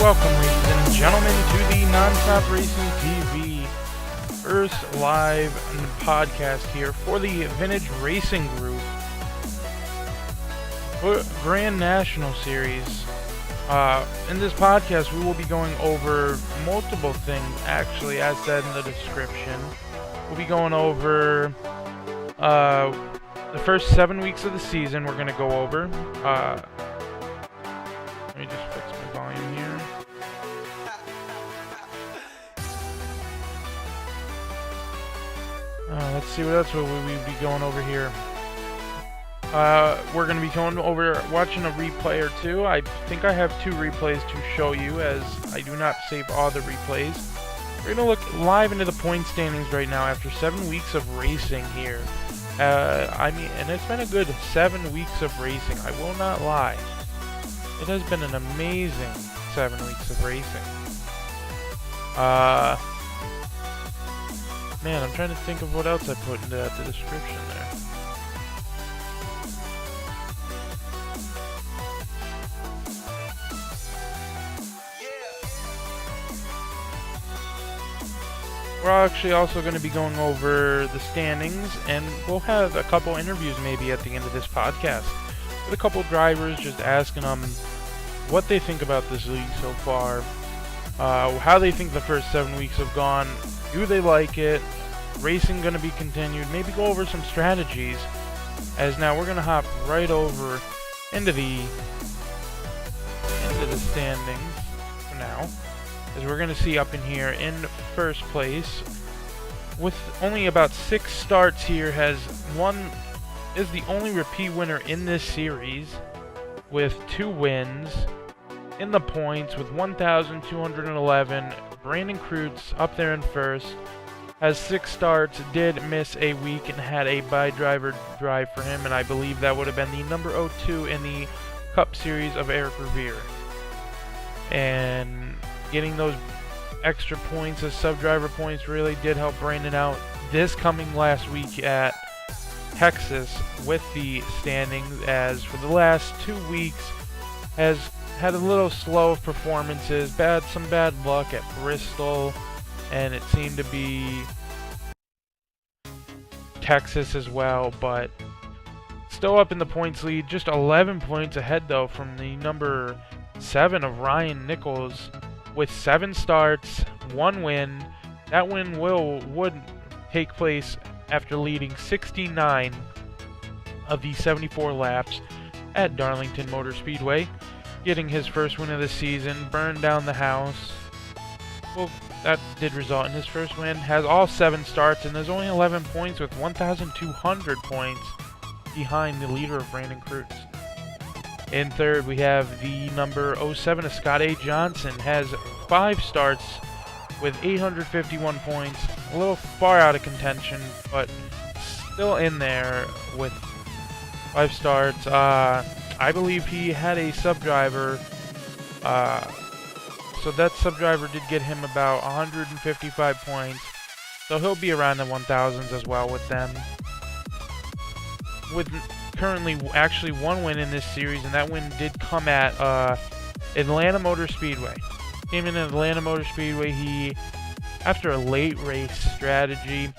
Welcome, ladies and gentlemen, to the Non-Stop Racing TV first live podcast here for the Vintage Racing Group Grand National Series. In this podcast, we will be going over multiple things, actually, as said in the description. We'll be going over the first 7 weeks of the season. We're going to go over. Let me just fix my volume here. Let's see what else will we be going over here. We're going to be going over watching a replay or two. I think I have 2 replays to show you, as I do not save all the replays. We're going to look live into the point standings right now after 7 weeks of racing here. And it's been a good 7 weeks of racing, I will not lie. It has been an amazing 7 weeks of racing. Man, I'm trying to think of what else I put into the description there. We're actually also going to be going over the standings, and we'll have a couple interviews maybe at the end of this podcast with a couple drivers, just asking them what they think about this league so far, how they think the first 7 weeks have gone, do they like it, racing going to be continued, maybe go over some strategies, as now we're going to hop right over into the standings for now, as we're going to see up in here in first place with only about 6 starts here is the only repeat winner in this series with 2 wins in the points with 1,211. Brandon Kreutz up there in first, has 6 starts, did miss a week and had a by-driver drive for him, and I believe that would have been the number 02 in the Cup Series of Eric Revere. And getting those extra points as sub-driver points really did help Brandon out this coming last week at Texas with the standings, as for the last 2 weeks has had a little slow of performances, some bad luck at Bristol, and it seemed to be Texas as well, but still up in the points lead, just 11 points ahead though from the number 7 of Ryan Nichols with 7 starts, 1 win. That win would take place after leading 69 of the 74 laps at Darlington Motor Speedway, getting his first win of the season, burned down the house. Well, that did result in his first win. Has all 7 starts, and there's only 11 points with 1,200 points behind the leader of Brandon Kreutz. In third, we have the number 07 of Scott A. Johnson, has 5 starts with 851 points. A little far out of contention, but still in there with 5 starts. I believe he had a sub-driver, so that sub-driver did get him about 155 points, so he'll be around the 1,000s as well with them. With currently actually 1 win in this series, and that win did come at Atlanta Motor Speedway. Came in Atlanta Motor Speedway, he, after a late race strategy,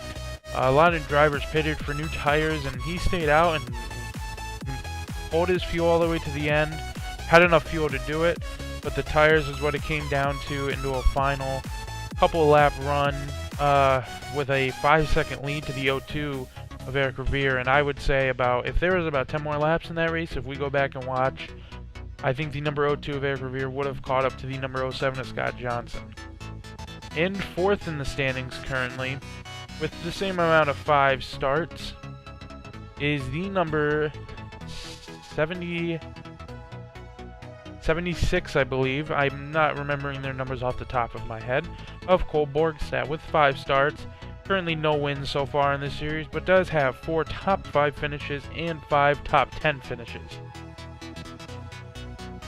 a lot of drivers pitted for new tires, and he stayed out and pulled his fuel all the way to the end. Had enough fuel to do it, but the tires is what it came down to, into a final couple lap run with a 5-second lead to the 02 of Eric Revere. And I would say if there was about 10 more laps in that race, if we go back and watch, I think the number 02 of Eric Revere would have caught up to the number 07 of Scott Johnson. In fourth in the standings currently, with the same amount of 5 starts, is the number 76, I believe. I'm not remembering their numbers off the top of my head. Of Cole Borgstad with 5 starts. Currently no wins so far in this series, but does have 4 top 5 finishes and 5 top 10 finishes,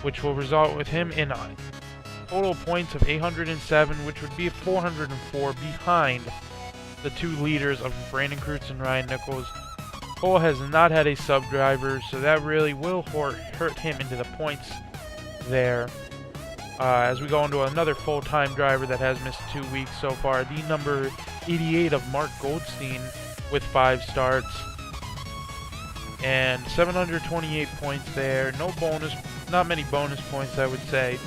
which will result with him in total points of 807, which would be 404 behind the 2 leaders of Brandon Kreutz and Ryan Nichols. Cole has not had a sub-driver, so that really will hurt him into the points there. as we go into another full-time driver that has missed 2 weeks so far, the number 88 of Mark Goldstein with 5 starts. And 728 points there. No bonus, not many bonus points, I would say.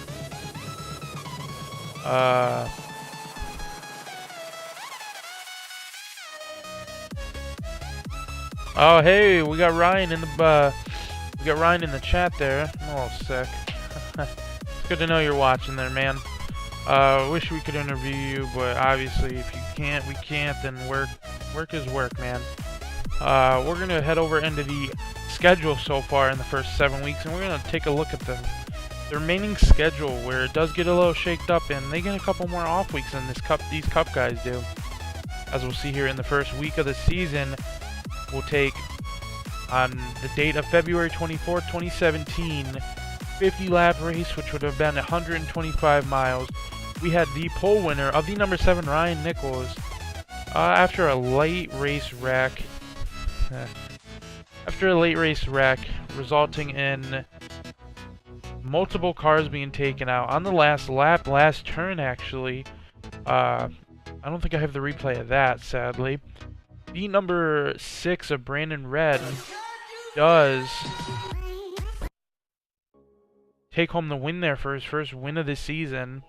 Oh, hey, we got Ryan in the chat there. I'm a little sick. It's good to know you're watching there, man. Wish we could interview you, but obviously if you can't, we can't. Then work is work, man. We're gonna head over into the schedule so far in the first 7 weeks, and we're gonna take a look at the remaining schedule, where it does get a little shaked up, and they get a couple more off weeks than these cup guys do. As we'll see here in the first week of the season, we'll take on the date of February 24th, 2017, 50-lap race, which would have been 125 miles. We had the pole winner of the number 7, Ryan Nichols, after a late race wreck. Resulting in multiple cars being taken out on the last lap, last turn actually. I don't think I have the replay of that, sadly. The number 6 of Brandon Red does take home the win there for his first win of the season.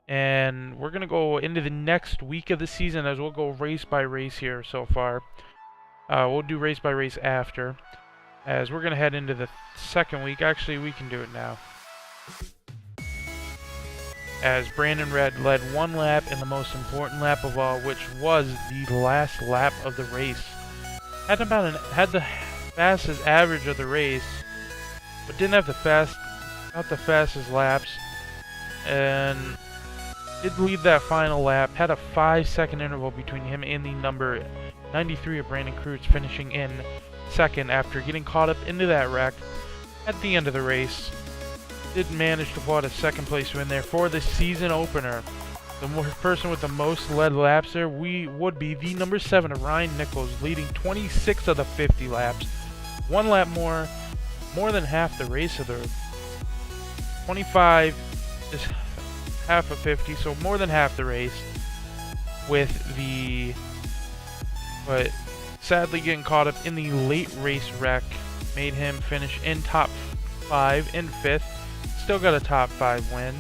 And we're going to go into the next week of the season, as we'll go race by race here so far. We'll do race by race after, as we're going to head into the second week. Actually, we can do it now. As Brandon Red led 1 lap in the most important lap of all, which was the last lap of the race. Had the fastest average of the race, but didn't have not the fastest laps, and did lead that final lap. Had a 5-second interval between him and the number 93 of Brandon Kreutz, finishing in second after getting caught up into that wreck at the end of the race. Did manage to pull out a second place win there for the season opener. The person with the most led laps there would be the number 7 of Ryan Nichols, leading 26 of the 50 laps. 1 lap more than half the race of the 25 is half of 50, so more than half the race. But sadly getting caught up in the late race wreck made him finish in top 5 in 5th. Still got a top 5 win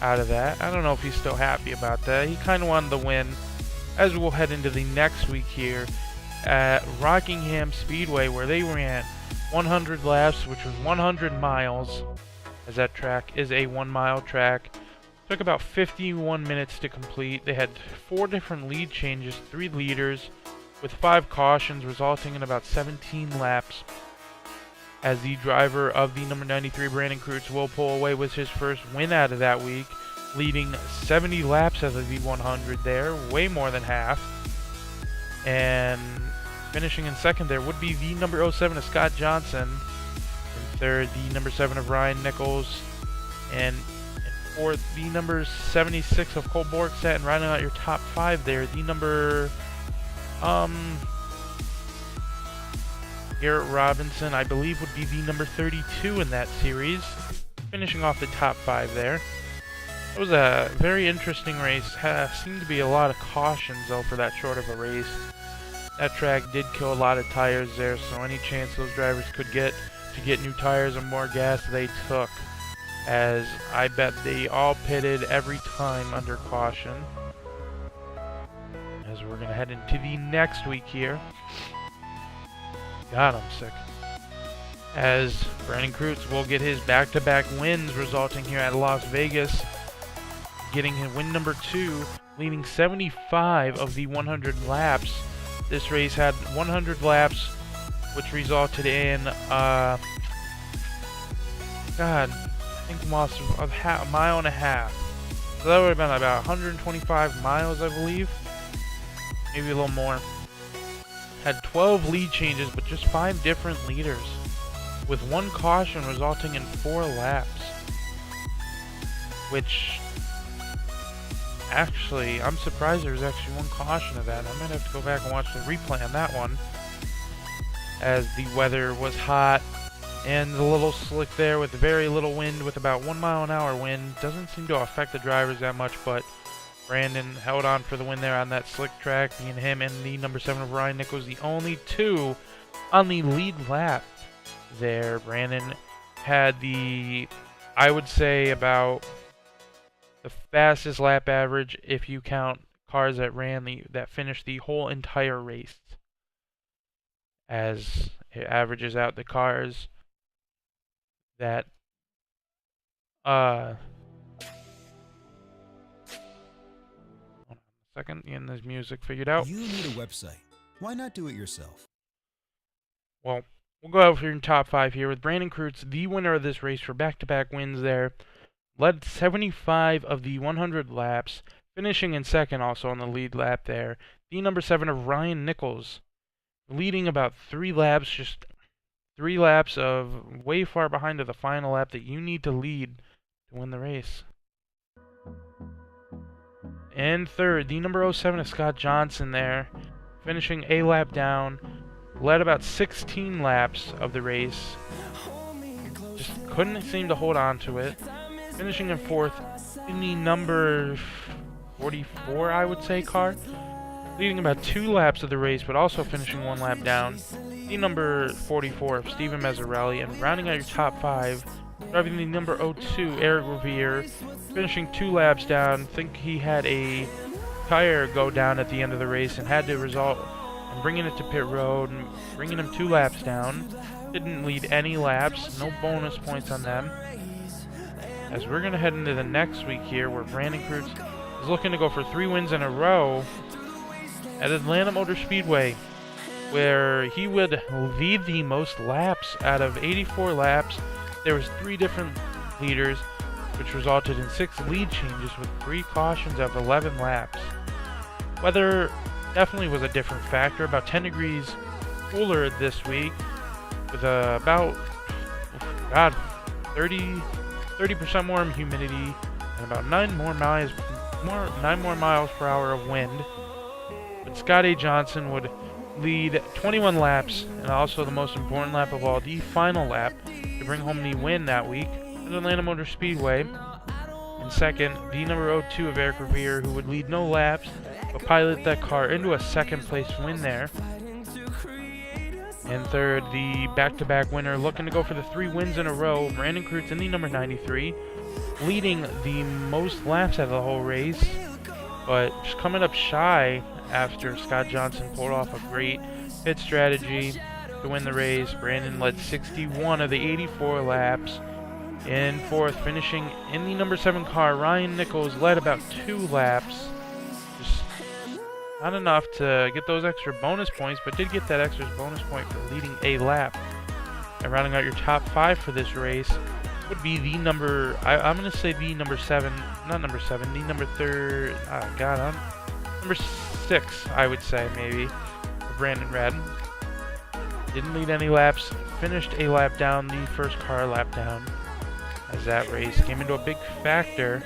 out of that. I don't know if he's still happy about that. He kind of wanted the win. As we'll head into the next week here at Rockingham Speedway, where they ran 100 laps, which was 100 miles, as that track is a 1-mile track. Took about 51 minutes to complete. They had 4 different lead changes, 3 leaders, with 5 cautions, resulting in about 17 laps. As the driver of the number 93, Brandon Kreutz, will pull away with his first win out of that week, leading 70 laps out of the 100 there, way more than half. And finishing in second there would be the number 07 of Scott Johnson. In third, the number 7 of Ryan Nichols. And in fourth, the number 76 of Cole Borgstadt. And rounding out your top 5 there, the number Garrett Robinson, I believe, would be the number 32 in that series, finishing off the top 5 there. It was a very interesting race. Seemed to be a lot of cautions, though, for that short of a race. That track did kill a lot of tires there, so any chance those drivers could get to get new tires and more gas, they took, as I bet they all pitted every time under caution. As we're going to head into the next week here. God, I'm sick. As Brandon Kreutz will get his back-to-back wins, resulting here at Las Vegas, getting his win number 2, leading 75 of the 100 laps. This race had 100 laps, which resulted in, God, I think lost a mile and a half. So that would have been about 125 miles, I believe. Maybe a little more. Had 12 lead changes, but just 5 different leaders, with 1 caution resulting in 4 laps. Which, actually, I'm surprised there was actually 1 caution of that. I might have to go back and watch the replay on that one, as the weather was hot, And the little slick there with very little wind, with about 1 mile an hour wind. Doesn't seem to affect the drivers that much, but Brandon held on for the win there on that slick track. Being him and the number 7 of Ryan Nichols, the only two on the lead lap there. Brandon had the, I would say, about the fastest lap average if you count cars that finished the whole entire race, as it averages out the cars that hold on a second, getting this music figured out. You need a website. Why not do it yourself? Well, we'll go over your top 5 here with Brandon Kreutz, the winner of this race for back-to-back wins there. Led 75 of the 100 laps, finishing in second also on the lead lap there. The number 7 of Ryan Nichols, leading about 3 laps, just 3 laps of way far behind to the final lap that you need to lead to win the race. And third, the number 07 of Scott Johnson there, finishing a lap down, led about 16 laps of the race, just couldn't seem to hold on to it, finishing in fourth in the number 44, I would say, car, leading about 2 laps of the race, but also finishing 1 lap down. The number 44 of Steven Mazzarelli, and rounding out your top 5, driving the number 02, Eric Revere, finishing 2 laps down. Think he had a tire go down at the end of the race and had to result in bringing it to pit road and bringing him 2 laps down. Didn't lead any laps, no bonus points on them. As we're going to head into the next week here, where Brandon Kreutz is looking to go for 3 wins in a row at Atlanta Motor Speedway, where he would lead the most laps. Out of 84 laps, there was 3 different leaders, which resulted in 6 lead changes with 3 cautions of 11 laps. Weather definitely was a different factor. About 10 degrees cooler this week, with about 30% more humidity and about 9 more miles per hour of wind. But Scott A. Johnson would lead 21 laps, and also the most important lap of all, the final lap, to bring home the win that week at Atlanta Motor Speedway. In second, the number 02 of Eric Revere, who would lead no laps, but pilot that car into a second place win there. And third, the back-to-back winner, looking to go for the 3 wins in a row, Brandon Kreutz in the number 93, leading the most laps out of the whole race, but just coming up shy after Scott Johnson pulled off a great pit strategy to win the race. Brandon led 61 of the 84 laps. In fourth, finishing in the number 7 car, Ryan Nichols led about 2 laps. Just not enough to get those extra bonus points, but did get that extra bonus point for leading a lap. And rounding out your top 5 for this race would be the number, I'm going to say the number 7, not number 7, the number 3rd, number 6, I would say, maybe, for Brandon Red. Didn't lead any laps, finished a lap down, the first car lap down, as that race came into a big factor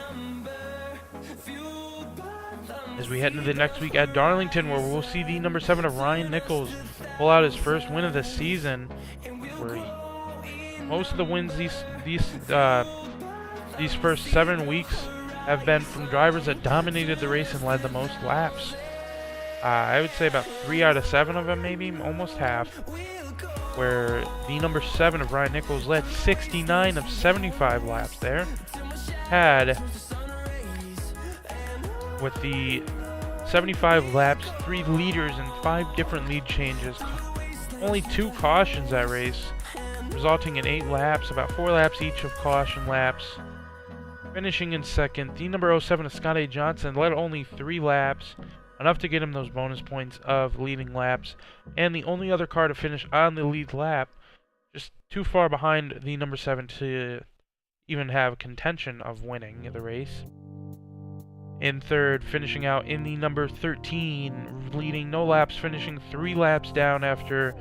as we head into the next week at Darlington, where we'll see the number 7 of Ryan Nichols pull out his first win of the season, where most of the wins these first 7 weeks have been from drivers that dominated the race and led the most laps. I would say about 3 out of 7 of them, maybe almost half, where the number 7 of Ryan Nichols led 69 of 75 laps there. Had, with the 75 laps, 3 leaders and 5 different lead changes. Only 2 cautions that race, resulting in 8 laps, about 4 laps each of caution laps. Finishing in second, the number 07 of Scott A. Johnson led only 3 laps, enough to get him those bonus points of leading laps, and the only other car to finish on the lead lap, just too far behind the number 7 to even have contention of winning the race. In third, finishing out in the number 13, leading no laps, finishing 3 laps down after,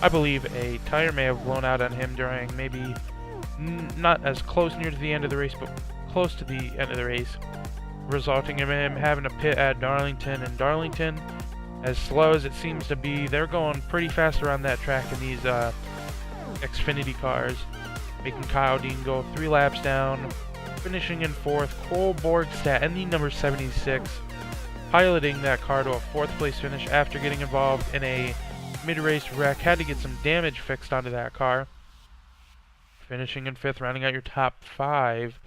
I believe, a tire may have blown out on him during maybe not as close near to the end of the race, but close to the end of the race, resulting in him having to pit at Darlington. And Darlington, as slow as it seems to be, they're going pretty fast around that track in these Xfinity cars, making Kyle Dean go 3 laps down. Finishing in 4th, Cole Borgstadt and the number 76, piloting that car to a 4th place finish after getting involved in a mid-race wreck. Had to get some damage fixed onto that car. Finishing in 5th, rounding out your top 5.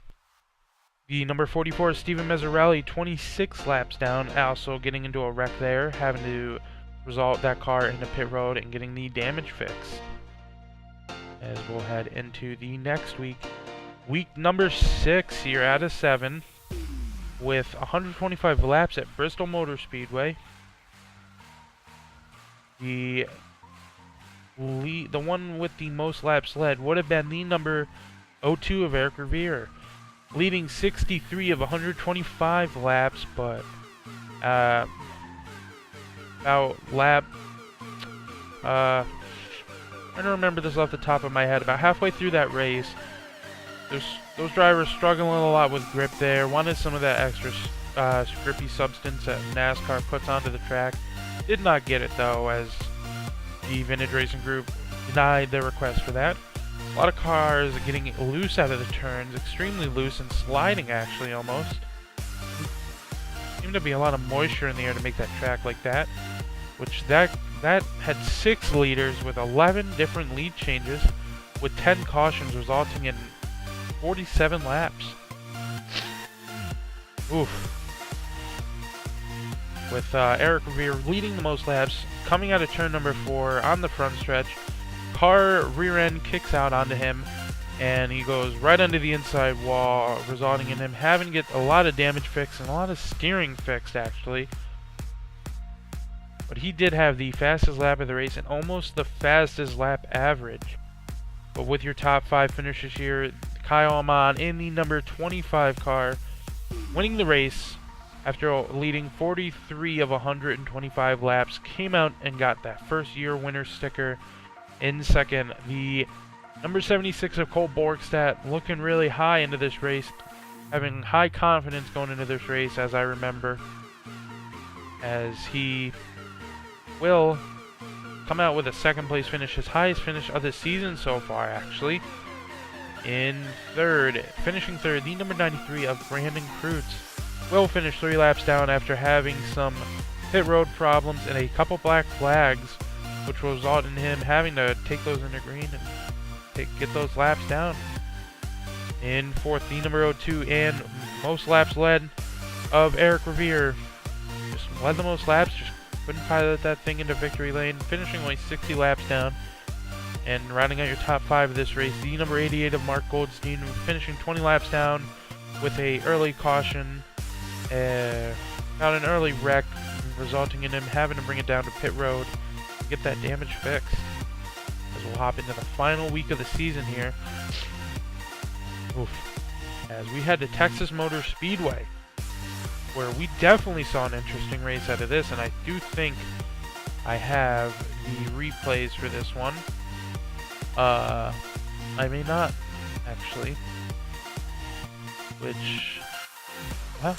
The number 44, Steven Mezzarelli, 26 laps down, also getting into a wreck there, having to resolve that car into pit road and getting the damage fixed. As we'll head into the next week. Week number 6 here out of 7, with 125 laps at Bristol Motor Speedway. The one with the most laps led would have been the number 02 of Eric Revere, leading 63 of 125 laps, but about lap, I don't remember this off the top of my head, about halfway through that race, those drivers struggling a lot with grip there, wanted some of that extra grippy substance that NASCAR puts onto the track. Did not get it though, as the Vintage Racing Group denied their request for that. A lot of cars getting loose out of the turns, extremely loose and sliding actually almost. Seemed to be a lot of moisture in the air to make that track like that, which that had 6 leaders with 11 different lead changes, with 10 cautions resulting in 47 laps. Oof. With Eric Revere leading the most laps, coming out of turn number 4 on the front stretch, car rear end kicks out onto him, and he goes right under the inside wall, resulting in him having to get a lot of damage fixed and a lot of steering fixed actually. But he did have the fastest lap of the race and almost the fastest lap average. But with your top 5 finishes here, Kyle Amon in the number 25 car, winning the race after leading 43 of 125 laps, came out and got that first year winner sticker. In second, the number 76 of Cole Borgstadt, looking really high into this race, having high confidence going into this race, as I remember, as he will come out with a 2nd place finish, his highest finish of the season so far actually. In 3rd, finishing 3rd, the number 93 of Brandon Kreutz will finish 3 laps down after having some pit road problems and a couple black flags, which will result in him having to take those into green and get those laps down. In 4th, the number 02 and most laps led of Eric Revere, just led the most laps, just couldn't pilot that thing into victory lane, finishing only 60 laps down. And rounding out your top 5 of this race, the number 88 of Mark Goldstein, finishing 20 laps down with a early caution, found an early wreck, resulting in him having to bring it down to pit road to get that damage fixed. As we'll hop into the final week of the season here. Oof. As we head to Texas Motor Speedway, where we definitely saw an interesting race out of this, and I do think I have the replays for this one. I may not, actually. Which, well,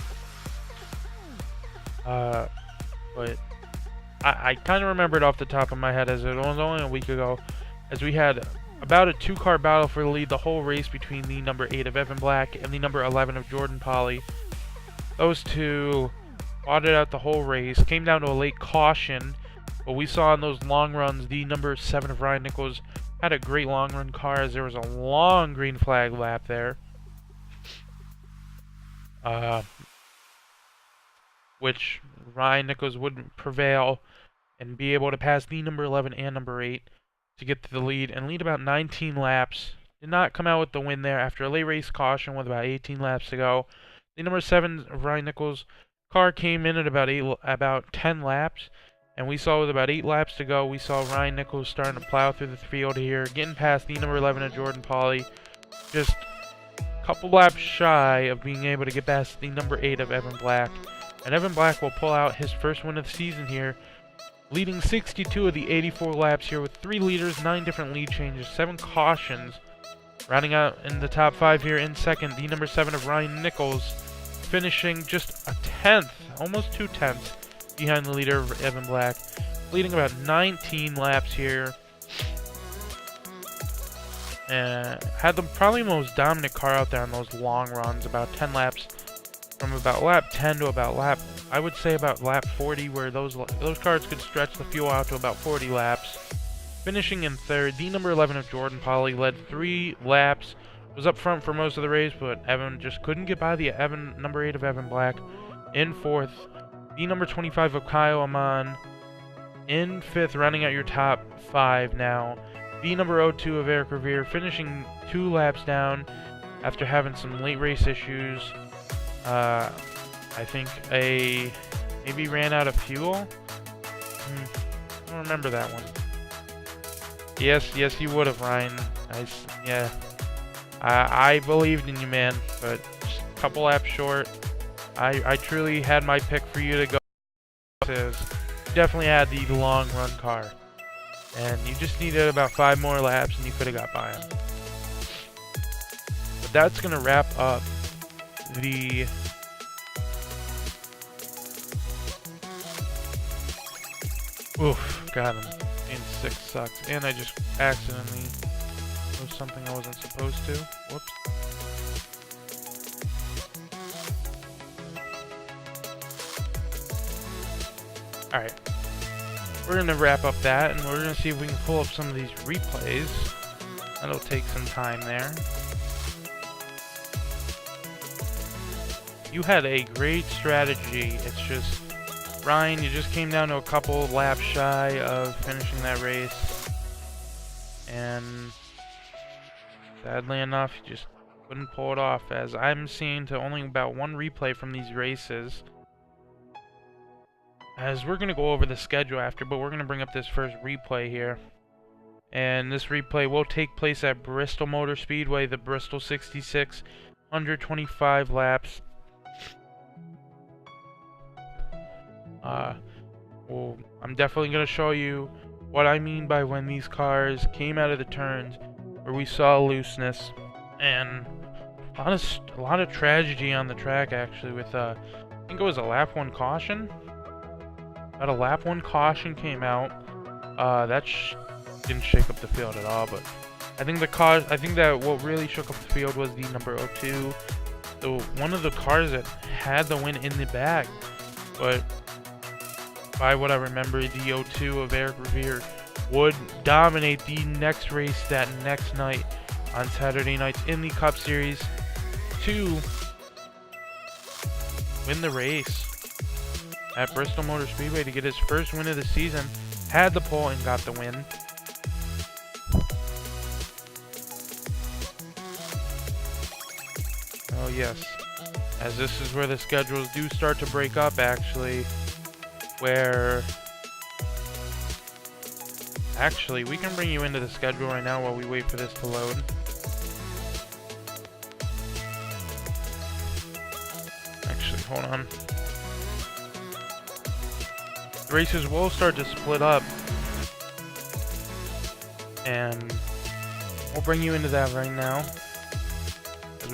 but I kind of remember it off the top of my head, as it was only a week ago, as we had about a 2-car battle for the lead the whole race between the number 8 of Evan Black and the number 11 of Jordan Polley. Those two fought it out the whole race, came down to a late caution, but we saw in those long runs the number 7 of Ryan Nichols had a great long run car, as there was a long green flag lap there. Which Ryan Nichols would prevail and be able to pass the number 11 and number 8 to get to the lead and lead about 19 laps. Did not come out with the win there after a late race caution with about 18 laps to go. The number 7 of Ryan Nichols car came in at about 10 laps, and we saw with about 8 laps to go, we saw Ryan Nichols starting to plow through the field here, getting past the number 11 of Jordan Polley, just a couple laps shy of being able to get past the number 8 of Evan Black. And Evan Black will pull out his first win of the season here, leading 62 of the 84 laps here with 3 leaders, 9 different lead changes, 7 cautions. Rounding out in the top 5 here in second, the number 7 of Ryan Nichols, finishing just a 10th, almost 2 tenths behind the leader of Evan Black, leading about 19 laps here. and had the probably most dominant car out there on those long runs, about 10 laps, from about lap 10 to about I would say about lap 40, where those cars could stretch the fuel out to about 40 laps. Finishing in third, the number 11 of Jordan Polley led 3 laps, was up front for most of the race, but Evan just couldn't get by the number 8 of Evan Black. In fourth, the number 25 of Kyle Amon. In fifth, rounding out your top 5 now, the number 02 of Eric Revere, finishing 2 laps down after having some late race issues. I think maybe ran out of fuel. I don't remember that one. Yes, you would have, Ryan. Yeah. I believed in you, man, but just a couple laps short. I truly had my pick for you to go. You definitely had the long run car, and you just needed about 5 more laps, and you could have got by him. But that's gonna wrap up the got him. Being 6 sucks, and I just accidentally was something I wasn't supposed to. Whoops. Alright. We're going to wrap up that, and we're going to see if we can pull up some of these replays. That'll take some time there. You had a great strategy. It's just, Ryan, you just came down to a couple laps shy of finishing that race. And sadly enough, you just couldn't pull it off, as I'm seeing to only about 1 replay from these races. As we're going to go over the schedule after, but we're going to bring up this first replay here. And this replay will take place at Bristol Motor Speedway, the Bristol 66, 125 laps. Well, I'm definitely going to show you what I mean by when these cars came out of the turns, where we saw looseness, and a lot of tragedy on the track, actually, with I think it was a lap 1 caution. About a lap 1 caution came out. That didn't shake up the field at all, but I think that what really shook up the field was the number 02. So one of the cars that had the win in the bag, but by what I remember, the 02 of Eric Revere would dominate the next race that next night on Saturday nights in the Cup Series to win the race at Bristol Motor Speedway to get his first win of the season. Had the pole and got the win. Oh yes, as this is where the schedules do start to break up, actually, where actually we can bring you into the schedule right now while we wait for this to load. Actually, hold on. The races will start to split up, and we'll bring you into that right now. As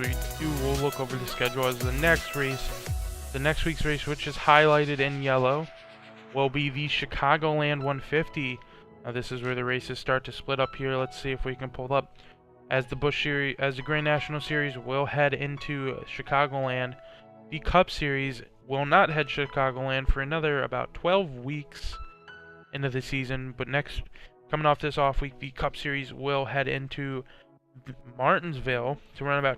we'll look over the schedule, as the next week's race, which is highlighted in yellow, will be the Chicagoland 150. Now this is where the races start to split up here. Let's see if we can pull up. As the the Grand National Series will head into Chicagoland, the Cup Series will not head Chicagoland for another about 12 weeks into the season. But coming off this off week, the Cup Series will head into Martinsville to run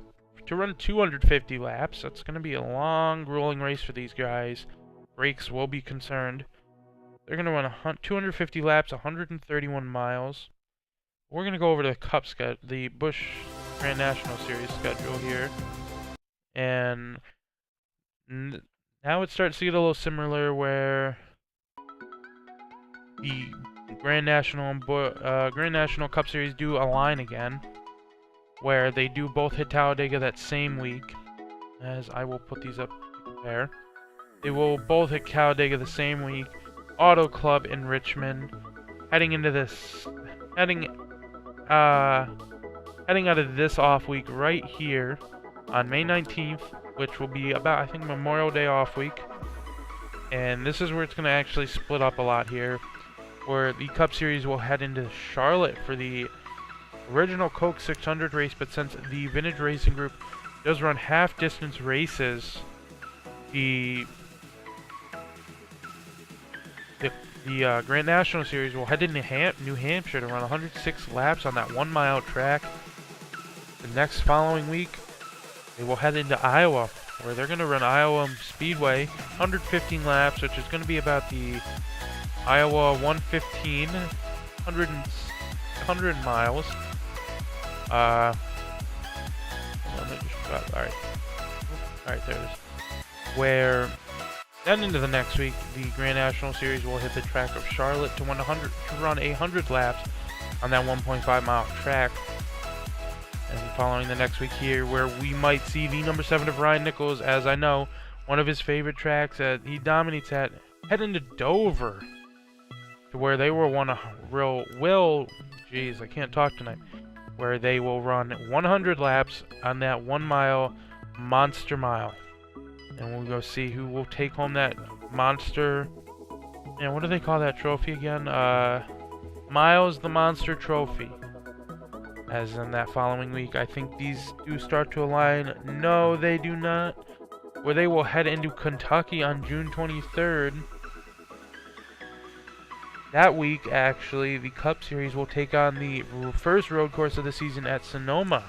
250 laps. That's going to be a long, grueling race for these guys. Brakes will be concerned. They're going to run 250 laps, 131 miles. We're going to go over to the Cup schedule, the Busch Grand National Series schedule here. And now it starts to get a little similar, where the Grand National Cup Series do align again, where they do both hit Talladega that same week. As I will put these up to compare. They will both hit Talladega the same week. Auto Club in Richmond. Heading out of this off week right here on May 19th, which will be about, I think, Memorial Day off week. And this is where it's going to actually split up a lot here, where the Cup Series will head into Charlotte for the original Coke 600 race, but since the Vintage Racing Group does run half-distance races, the Grand National Series will head into New Hampshire to run 106 laps on that 1 mile track. The next following week, they will head into Iowa, where they're going to run Iowa Speedway, 115 laps, which is going to be about the Iowa 115, 100 miles. Alright, there it is. Where then into the next week, the Grand National Series will hit the track of Charlotte to run 100 laps on that 1.5 mile track. And following the next week here, where we might see the number 7 of Ryan Nichols, as I know, one of his favorite tracks that he dominates at, head into Dover, to where they will run I can't talk tonight, where they will run 100 laps on that 1 mile monster mile. And we'll go see who will take home that monster, and what do they call that trophy again? Miles the Monster Trophy. As in that following week, I think these do start to align. No, they do not. Where they will head into Kentucky on June 23rd. That week, actually, the Cup Series will take on the first road course of the season at Sonoma.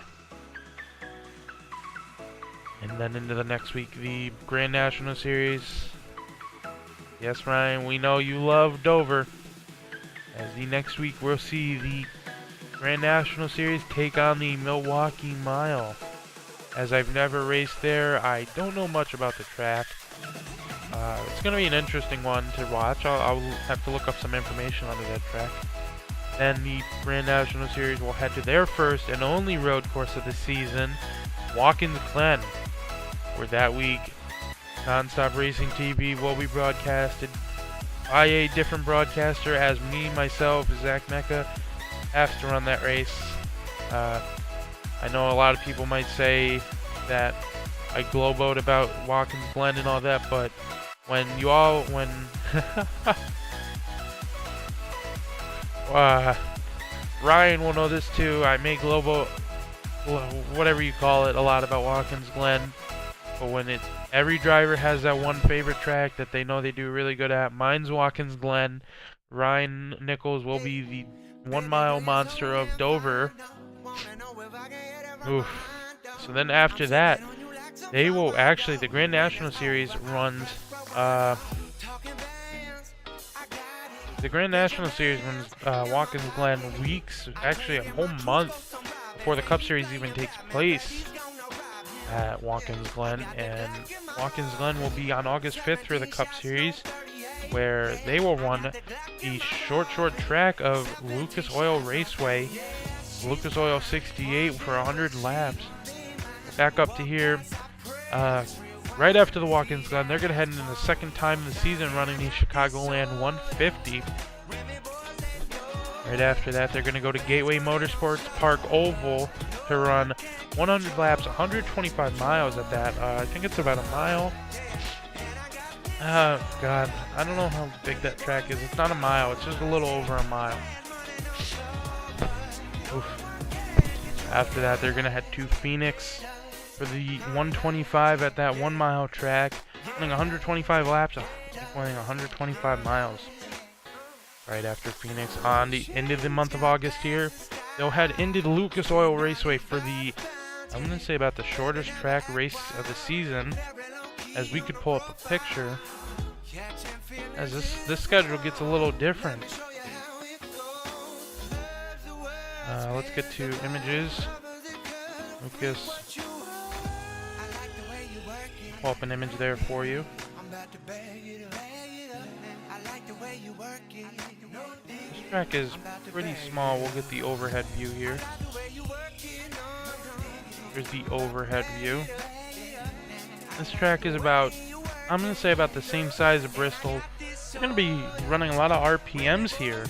And then into the next week, the Grand National Series. Yes, Ryan, we know you love Dover. As the next week, we'll see the Grand National Series take on the Milwaukee Mile. As I've never raced there, I don't know much about the track. It's going to be an interesting one to watch. I'll have to look up some information onto that track. Then the Grand National Series will head to their first and only road course of the season, Watkins Glen, where that week Non-StopRacingTV will be broadcasted by a different broadcaster, as myself, Zach Mecca, has to run that race. I know a lot of people might say that I glowboat about Watkins Glen and all that, but when Ryan will know this too, I may glowboat, whatever you call it, a lot about Watkins Glen, but when every driver has that one favorite track that they know they do really good at, mine's Watkins Glen. Ryan Nichols will be the 1 mile monster of Dover. Oof. So then after that, they will actually, the Grand National Series runs, Watkins Glen weeks, actually a whole month before the Cup Series even takes place at Watkins Glen. And Watkins Glen will be on August 5th for the Cup Series, where they will run the short track of Lucas Oil Raceway, Lucas Oil 68, for 100 laps. Back up to here, right after the Watkins Glen, they're going to head into the second time of the season running the Chicagoland 150. Right after that, they're going to go to Gateway Motorsports Park Oval to run 100 laps, 125 miles at that. I think it's about a mile. Oh, God. I don't know how big that track is. It's not a mile. It's just a little over a mile. Oof. After that, they're going to head to Phoenix for the 125 at that 1 mile track. Running 125 laps, equaling 125 miles. Right after Phoenix, on the end of the month of August here, they'll head into the Lucas Oil Raceway for the, I'm going to say, about the shortest track race of the season. As we could pull up a picture, as this schedule gets a little different. Let's get to images. Lucas, pull up an image there for you. This track is pretty small. We'll get the overhead view here. Here's the overhead view. This track is about, I'm going to say, about the same size of Bristol. They're going to be running a lot of RPMs here.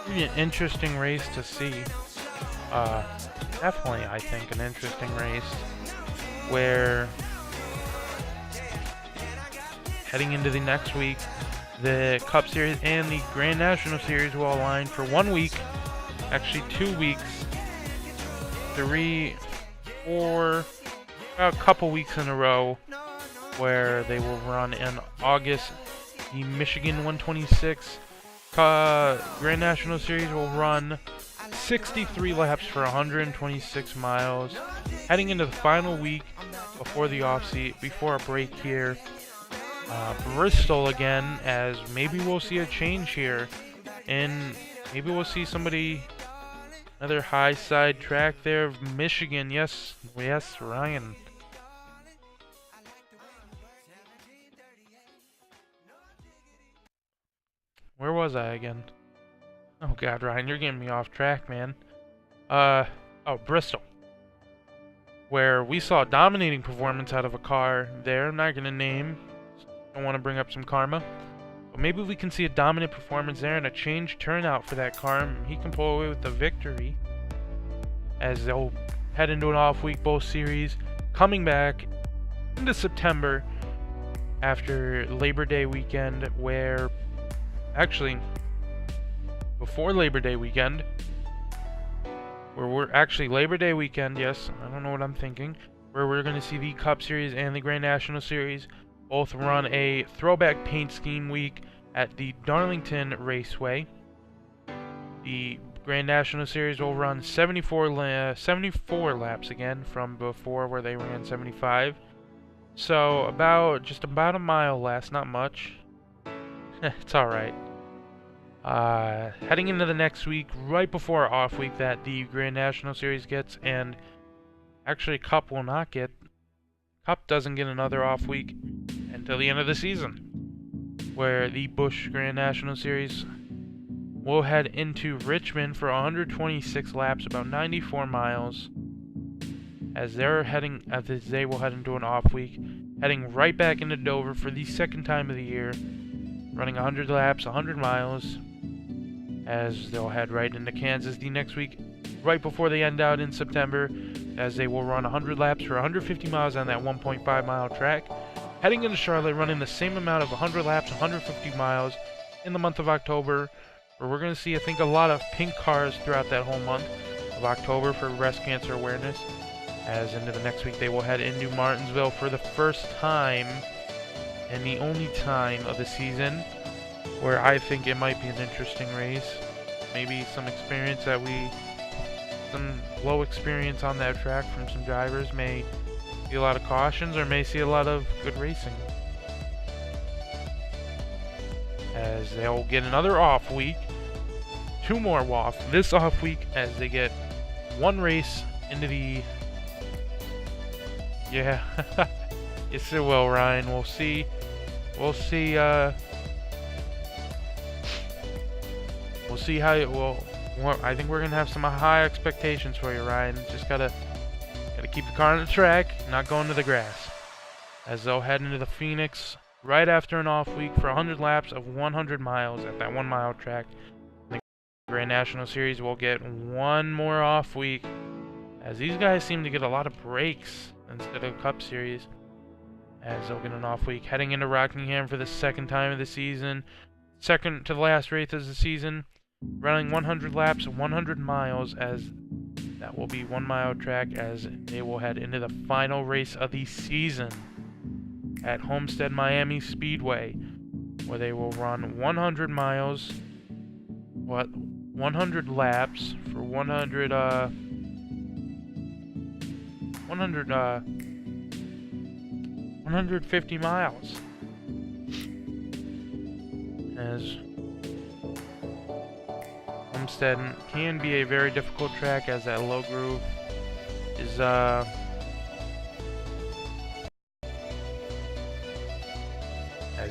It'll be an interesting race to see. Definitely, I think, an interesting race where, heading into the next week, the Cup Series and the Grand National Series will align for 1 week, actually 2 weeks, a couple weeks in a row where they will run in August. The Michigan 126 Grand National Series will run 63 laps for 126 miles. Heading into the final week before the before a break here. Bristol again, as maybe we'll see a change here. And maybe we'll see another high side track there. Michigan, yes, Ryan. Where was I again? Oh god, Ryan, you're getting me off track, man. Bristol. Where we saw a dominating performance out of a car there. I'm not going to name. Don't want to bring up some karma. But maybe we can see a dominant performance there and a change turnout for that car. And he can pull away with the victory. As they'll head into an off week, both series. Coming back into September after Labor Day weekend, where... Actually, before Labor Day weekend, Labor Day weekend, yes, I don't know what I'm thinking, where we're going to see the Cup Series and the Grand National Series both run a throwback paint scheme week at the Darlington Raceway. The Grand National Series will run 74 laps again from before, where they ran 75. So just about a mile less, not much. It's alright. Heading into the next week, right before our off week that the Grand National Series gets, and actually Cup will not get. Cup doesn't get another off week until the end of the season, where the Busch Grand National Series will head into Richmond for 126 laps, about 94 miles, as they will head into an off week, heading right back into Dover for the second time of the year, running 100 laps, 100 miles, as they'll head right into Kansas the next week, right before they end out in September, as they will run 100 laps for 150 miles on that 1.5 mile track. Heading into Charlotte, running the same amount of 100 laps, 150 miles in the month of October, where we're going to see, I think, a lot of pink cars throughout that whole month of October for breast cancer awareness. As into the next week, they will head into Martinsville for the first time and the only time of the season, where I think it might be an interesting race. Maybe some low experience on that track from some drivers may see a lot of cautions, or may see a lot of good racing. As they'll get another off week, two more off this off week, as they get one race into the... Yeah, yes it will, Ryan. We'll see. We'll see how it will. I think we're gonna have some high expectations for you, Ryan. Just gotta keep the car on the track, not going to the grass. As they'll head into the Phoenix right after an off week for 100 laps of 100 miles at that 1 mile track. The Grand National Series will get one more off week, as these guys seem to get a lot of breaks instead of Cup Series. As they'll get an off week, heading into Rockingham for the second time of the season, second to the last race of the season, running 100 laps, 100 miles, as that will be 1 mile track, as they will head into the final race of the season at Homestead Miami Speedway, where they will run 100 miles, 100 laps for 150 miles. As Homestead can be a very difficult track, as that low groove is as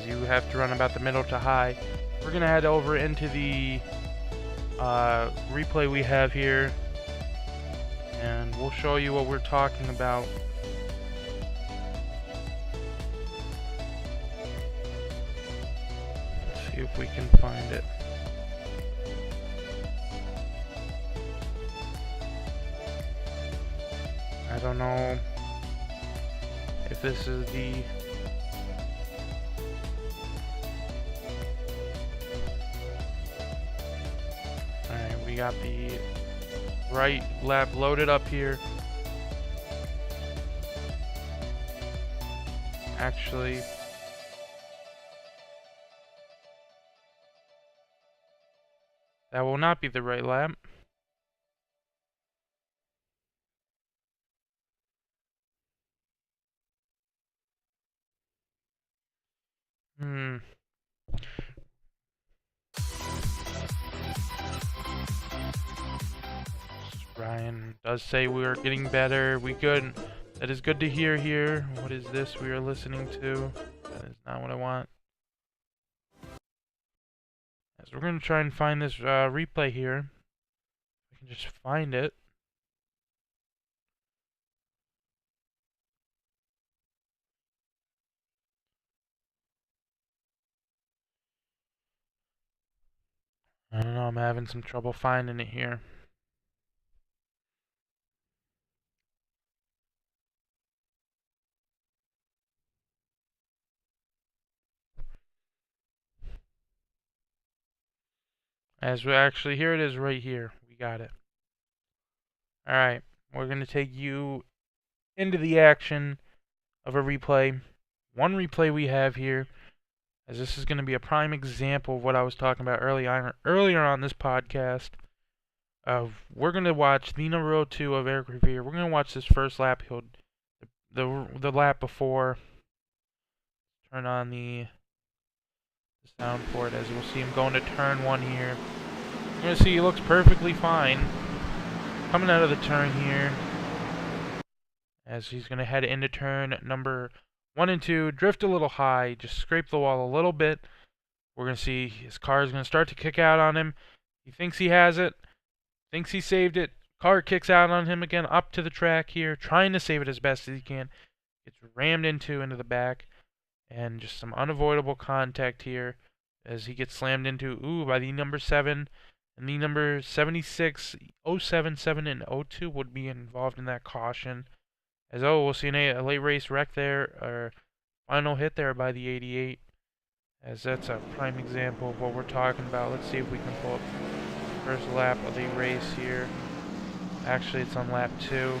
you have to run about the middle to high. We're gonna head over into the replay we have here, and we'll show you what we're talking about. Let's see if we can find it. I don't know if this is the... Alright, we got the right lap loaded up here. Actually, that will not be the right lap. Ryan does say we are getting better. We good. That is good to hear here. What is this we are listening to? That is not what I want. As we're going to try and find this replay here. I can just find it. I don't know. I'm having some trouble finding it here. As we actually, here it is right here. We got it. Alright, we're going to take you into the action of a replay. One replay we have here, as this is going to be a prime example of what I was talking about earlier on this podcast. We're going to watch the number 02 of Eric Revere. We're going to watch this first lap. The lap before. Turn on the sound port as we'll see him going to turn 1 here. You're going to see he looks perfectly fine coming out of the turn here as he's going to head into turn number 1 and 2, drift a little high, just scrape the wall a little bit. We're going to see his car is going to start to kick out on him. He thinks he has it, thinks he saved it. Car kicks out on him again up to the track here, trying to save it as best as he can. Gets rammed into the back, and just some unavoidable contact here as he gets slammed into, by the number 7. And the number 76, 07, 7, and 02 would be involved in that caution. As, we'll see a late race wreck there, or final hit there by the 88. As that's a prime example of what we're talking about. Let's see if we can pull up the first lap of the race here. Actually, it's on lap 2.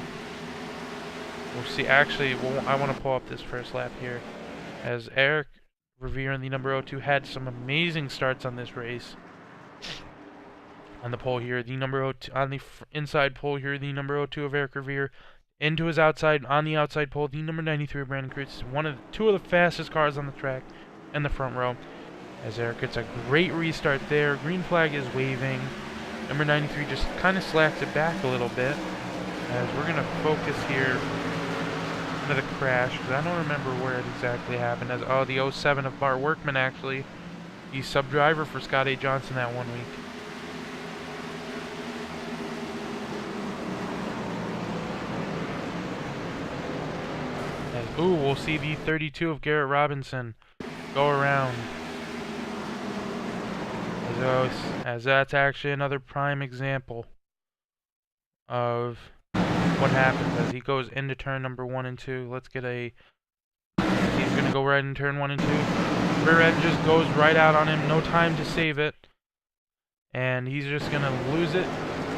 We'll see, actually, I want to pull up this first lap here. As Eric Revere and the number 02 had some amazing starts on this race. On the pole here, the number 02, on the inside pole here, the number 02 of Eric Revere into his outside, on the outside pole, the number 93 of Brandon Kreutz, two of the fastest cars on the track in the front row. As Eric gets a great restart there, green flag is waving. Number 93 just kind of slacks it back a little bit. As we're going to focus here into the crash, because I don't remember where it exactly happened. As the 07 of Bart Workman actually, he's sub-driver for Scott A. Johnson that 1 week. We'll see the 32 of Garrett Robinson go around. As that's actually another prime example of what happens as he goes into turn number 1 and 2. Let's get he's going to go right in turn 1 and 2. Rear end just goes right out on him, no time to save it. And he's just going to lose it,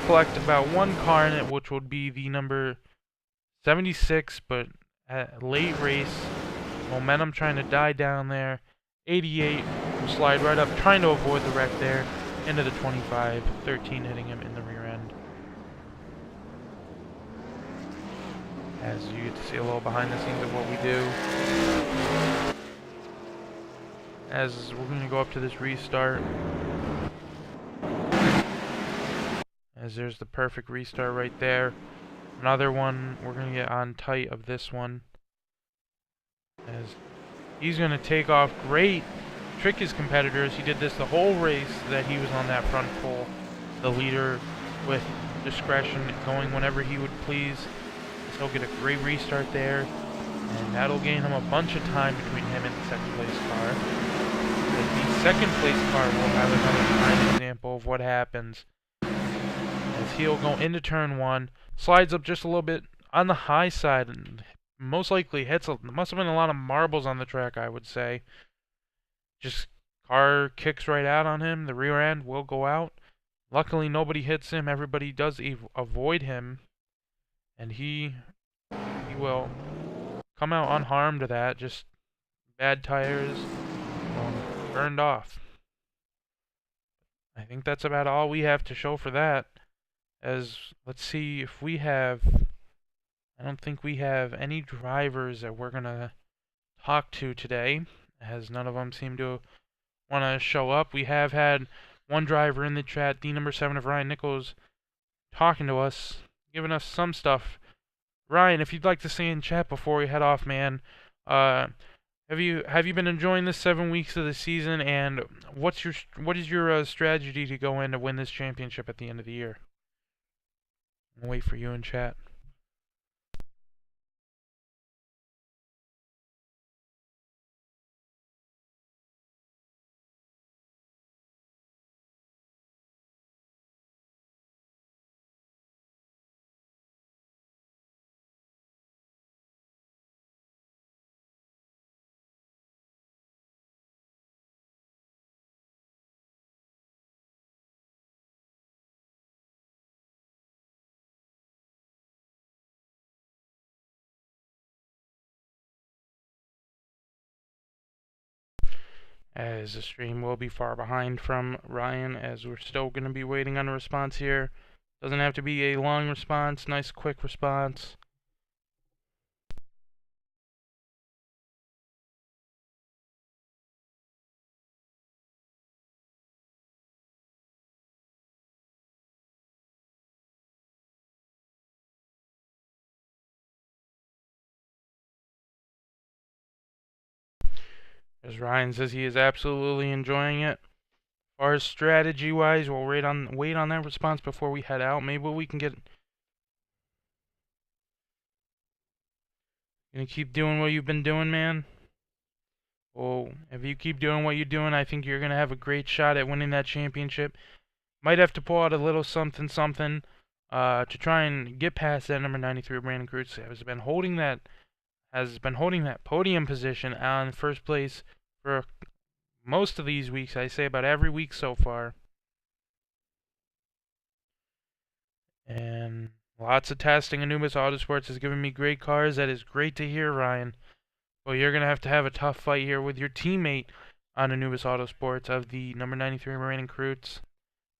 collect about 1 car in it, which would be the number 76, but at late race, momentum trying to die down there. 88 will slide right up, trying to avoid the wreck there. Into the 25, 13 hitting him in the rear end. As you get to see a little behind the scenes of what we do. As we're going to go up to this restart. As there's the perfect restart right there. Another one, we're going to get on tight of this one. As he's going to take off great, trick his competitors. He did this the whole race that he was on that front pole. The leader with discretion, going whenever he would please. So he'll get a great restart there. And that'll gain him a bunch of time between him and the second place car. But the second place car will have another prime example of what happens. As he'll go into turn 1. Slides up just a little bit on the high side and most likely hits. Must have been a lot of marbles on the track, I would say. Just car kicks right out on him. The rear end will go out. Luckily, nobody hits him. Everybody does avoid him, and he will come out unharmed of that. Just bad tires, burned off. I think that's about all we have to show for that. Let's see if we have. I don't think we have any drivers that we're gonna talk to today, as none of them seem to want to show up. We have had one driver in the chat, the number 7 of Ryan Nichols, talking to us, giving us some stuff. Ryan, if you'd like to say in chat before we head off, man, have you been enjoying this 7 weeks of the season, and what is your strategy to go in to win this championship at the end of the year? I'll wait for you in chat. As the stream will be far behind from Ryan, as we're still going to be waiting on a response here. Doesn't have to be a long response, nice quick response. As Ryan says, he is absolutely enjoying it. As far as strategy-wise, we'll wait on that response before we head out. Maybe we can get. Gonna keep doing what you've been doing, man? Well, if you keep doing what you're doing, I think you're gonna have a great shot at winning that championship. Might have to pull out a little something to try and get past that number 93 Brandon Cruz. Has been holding that podium position on first place for most of these weeks. I say about every week so far. And lots of testing. Anubis Autosports has given me great cars. That is great to hear, Ryan. Well, you're going to have a tough fight here with your teammate on Anubis Autosports of the number 93 Brandon Cruz,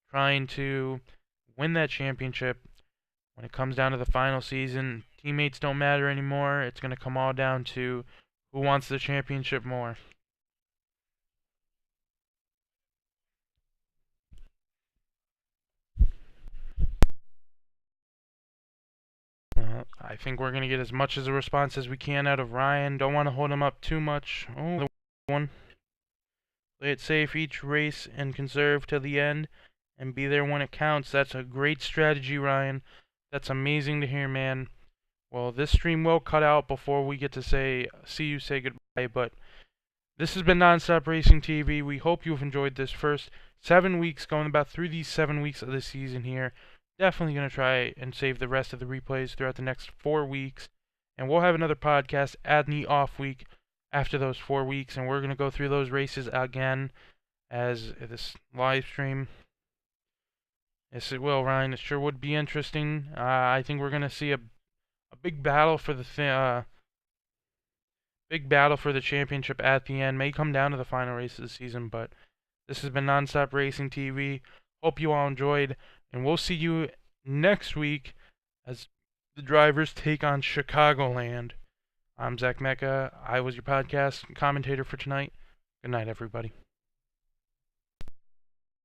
trying to win that championship. When it comes down to the final season, teammates don't matter anymore. It's going to come all down to who wants the championship more. I think we're going to get as much as a response as we can out of Ryan. Don't want to hold him up too much. Oh, the one. Play it safe each race and conserve till the end and be there when it counts. That's a great strategy, Ryan. That's amazing to hear, man. Well, this stream will cut out before we get to say goodbye, but this has been Non-Stop Racing TV. We hope you've enjoyed this first 7 weeks, going about through these 7 weeks of the season here. Definitely going to try and save the rest of the replays throughout the next 4 weeks. And we'll have another podcast at the off week after those 4 weeks, and we're going to go through those races again as this live stream. Yes, it will, Ryan. It sure would be interesting. I think we're going to see a big battle for the championship at the end. May come down to the final race of the season, but this has been Non-Stop Racing TV. Hope you all enjoyed, and we'll see you next week as the drivers take on Chicagoland. I'm Zach Mecca. I was your podcast commentator for tonight. Good night, everybody.